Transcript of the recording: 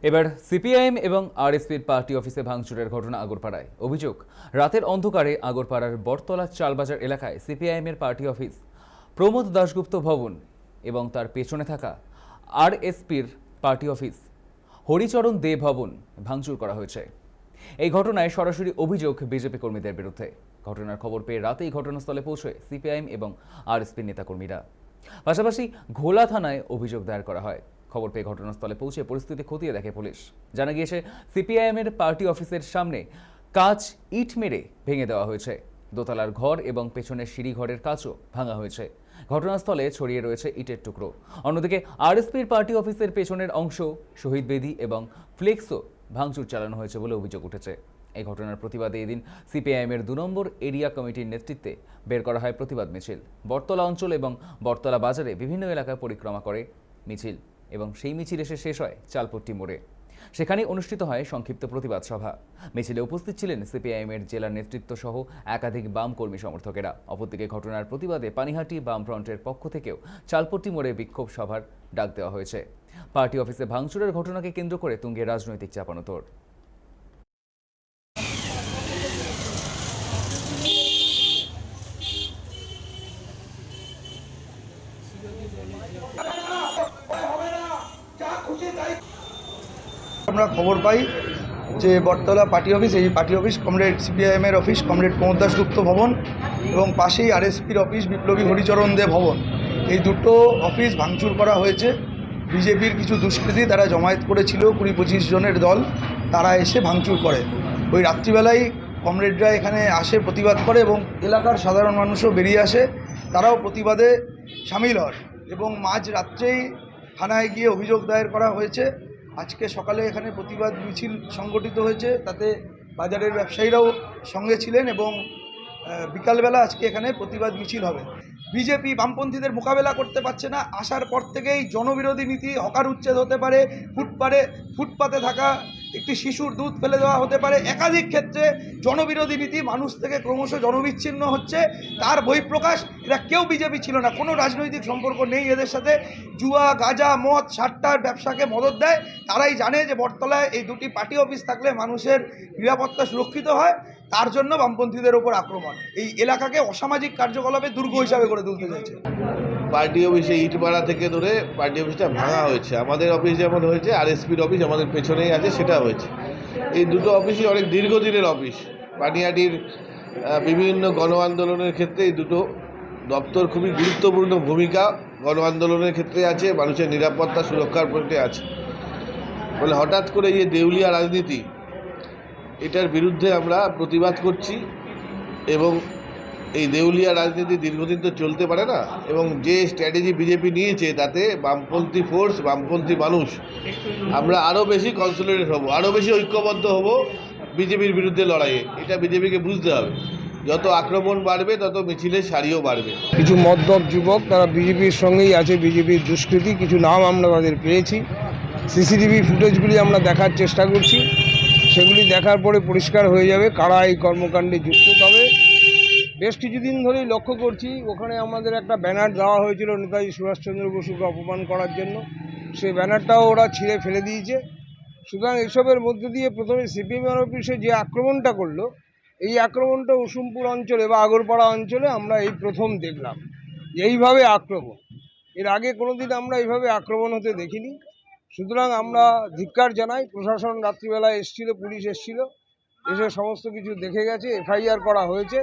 এবার সিপিআইএম এবং আরএসপির পার্টি অফিসে ভাঙচুরের ঘটনা আগরপাড়ায়। অভিযোগ, রাতের অন্ধকারে আগরপাড়ার বটতলা চালবাজার এলাকায় সিপিআইএমের পার্টি অফিস, প্রমোদ দাশগুপ্ত ভবন এবং তার পেছনে থাকা আরএসপির পার্টি অফিস, হরিচরণ দে ভবন ভাঙচুর করা হয়েছে। এই ঘটনায় সরাসরি অভিযোগ বিজেপি কর্মীদের বিরুদ্ধে। ঘটনার খবর পেয়ে রাতেই ঘটনাস্থলে পৌঁছয় সিপিআইএম এবং আরএসপির নেতাকর্মীরা। পাশাপাশি ঘোলা থানায় অভিযোগ দায়ের করা হয়। খবর পেয়ে ঘটনাস্থলে পৌঁছে পরিস্থিতি খতিয়ে দেখে পুলিশ। জানা গিয়েছে, সিপিআইএমের পার্টি অফিসের সামনে কাঁচ ইট মেরে ভেঙে দেওয়া হয়েছে। দোতলার ঘর এবং পেছনের সিঁড়িঘরের কাঁচও ভাঙা হয়েছে। ঘটনাস্থলে ছড়িয়ে রয়েছে ইটের টুকরো। অন্যদিকে আরএসপির পার্টি অফিসের পেছনের অংশ, শহীদ বেদি এবং ফ্লেক্সও ভাঙচুর চালানো হয়েছে বলে অভিযোগ উঠেছে। এই ঘটনার প্রতিবাদে এদিন সিপিআইএমের ২ নম্বর এরিয়া কমিটির নেতৃত্বে বের করা হয় প্রতিবাদ মিছিল। বটতলা অঞ্চল এবং বটতলা বাজারে বিভিন্ন এলাকায় পরিক্রমা করে মিছিল এবং সেই মিছিল এসে শেষ হয় চালপট্টি মোড়ে। সেখানে অনুষ্ঠিত হয় সংক্ষিপ্ত প্রতিবাদ সভা। মিছিলে উপস্থিত ছিলেন সিপিআইএমের জেলার নেতৃত্ব সহ একাধিক বাম কর্মী সমর্থকেরা। অপরদিকে ঘটনার প্রতিবাদে পানিহাটি বামফ্রন্টের পক্ষ থেকেও চালপট্টি মোড়ে বিক্ষোভ সভার ডাক দেওয়া হয়েছে। পার্টি অফিসে ভাঙচুরের ঘটনাকে কেন্দ্র করে তুঙ্গে রাজনৈতিক চাপানোতর। আমরা খবর পাই যে বটতলা পার্টি অফিস, এই পার্টি অফিস কমরেড সিপিআইএমের অফিস কমরেড প্রমোদ দাশগুপ্ত ভবন এবং পাশেই আরএসপির অফিস বিপ্লবী হরিচরণ দে ভবন, এই দুটো অফিস ভাঙচুর করা হয়েছে। বিজেপির কিছু দুষ্কৃতী তারা জমায়েত করেছিল ২০-২৫ জনের দল, তারা এসে ভাঙচুর করে। ওই রাত্রিবেলায় কমরেডরা এখানে আসে, প্রতিবাদ করে এবং এলাকার সাধারণ মানুষও বেরিয়ে আসে, তারাও প্রতিবাদে সামিল হয় এবং মাঝ রাত্রেই থানায় গিয়ে অভিযোগ দায়ের করা হয়েছে। আজকে সকালে এখানে প্রতিবাদ মিছিল সংগঠিত হয়েছে, তাতে বাজারের ব্যবসায়ীরাও সঙ্গে ছিলেন এবং বিকালবেলা আজকে এখানে প্রতিবাদ মিছিল হবে। বিজেপি বামপন্থীদের মোকাবেলা করতে পারছে না। আসার পর থেকেই জনবিরোধী নীতি, হকার উচ্ছেদ হতে পারে, ফুটপাতে থাকা একটি শিশুর দুধ ফেলে দেওয়া হতে পারে, একাধিক ক্ষেত্রে জনবিরোধী নীতি, মানুষ থেকে ক্রমশ জনবিচ্ছিন্ন হচ্ছে, তার বহিঃপ্রকাশ। এরা কেউ বিজেপি ছিল না, কোনো রাজনৈতিক সম্পর্ক নেই এদের সাথে। জুয়া, গাঁজা, মদ, সাট্টার ব্যবসাকে মদত দেয়। তারাই জানে যে বটতলায় এই দুটি পার্টি অফিস থাকলে মানুষের নিরাপত্তা সুরক্ষিত হয়, তার জন্য বামপন্থীদের ওপর আক্রমণ। এই এলাকাকে অসামাজিক কার্যকলাপে দুর্গ হিসাবে গড়ে তুলতে চাইছে। পার্টি অফিসে ইট মারা থেকে ধরে পার্টি অফিসটা ভাঙা হয়েছে। আমাদের অফিস যেমন হয়েছে, আরএসপির অফিস আমাদের পেছনেই আছে, সেটা হয়েছে। এই দুটো অফিসই অনেক দীর্ঘদিনের অফিস। পানিহাটির বিভিন্ন গণ আন্দোলনের ক্ষেত্রে এই দুটো দপ্তর খুবই গুরুত্বপূর্ণ ভূমিকা গণ আন্দোলনের ক্ষেত্রে আছে, মানুষের নিরাপত্তা সুরক্ষার ক্ষেত্রে আছে। ফলে হঠাৎ করে এই দেউলিয়া রাজনীতি, এটার বিরুদ্ধে আমরা প্রতিবাদ করছি এবং এই দেউলিয়া রাজনীতি দীর্ঘদিন তো চলতে পারে না এবং যে স্ট্র্যাটেজি বিজেপি নিয়েছে তাতে বামপন্থী ফোর্স, বামপন্থী মানুষ আমরা আরও বেশি কনসলিডেট হব, আরও বেশি ঐক্যবদ্ধ হব বিজেপির বিরুদ্ধে লড়াইয়ে। এটা বিজেপিকে বুঝতে হবে। যত আক্রমণ বাড়বে তত মিছিলের সারিও বাড়বে। কিছু মদ্যপ যুবক তারা বিজেপির সঙ্গেই আছে, বিজেপির দুষ্কৃতী, কিছু নাম আমরা তাদের পেয়েছি। সিসিটিভি ফুটেজগুলি আমরা দেখার চেষ্টা করছি, সেগুলি দেখার পরে পরিষ্কার হয়ে যাবে কারা এই কর্মকাণ্ডে যুক্ত। তবে বেশ কিছুদিন ধরেই লক্ষ্য করছি, ওখানে আমাদের একটা ব্যানার দেওয়া হয়েছিল নেতাজি সুভাষচন্দ্র বসুকে অপমান করার জন্য, সেই ব্যানারটাও ওরা ছিঁড়ে ফেলে দিয়েছে। সুতরাং এসবের মধ্যে দিয়ে প্রথমে সিপিএমের অফিসে যে আক্রমণটা করলো, এই আক্রমণটা উসুমপুর অঞ্চলে বা আগরপাড়া অঞ্চলে আমরা এই প্রথম দেখলাম এইভাবে আক্রমণ। এর আগে কোনোদিন আমরা এইভাবে আক্রমণ হতে দেখিনি। সুতরাং আমরা ধিক্কার জানাই। প্রশাসন রাত্রিবেলায় এসেছিল, পুলিশ এসেছিল, এসে সমস্ত কিছু দেখে গেছে, এফআইআর করা হয়েছে।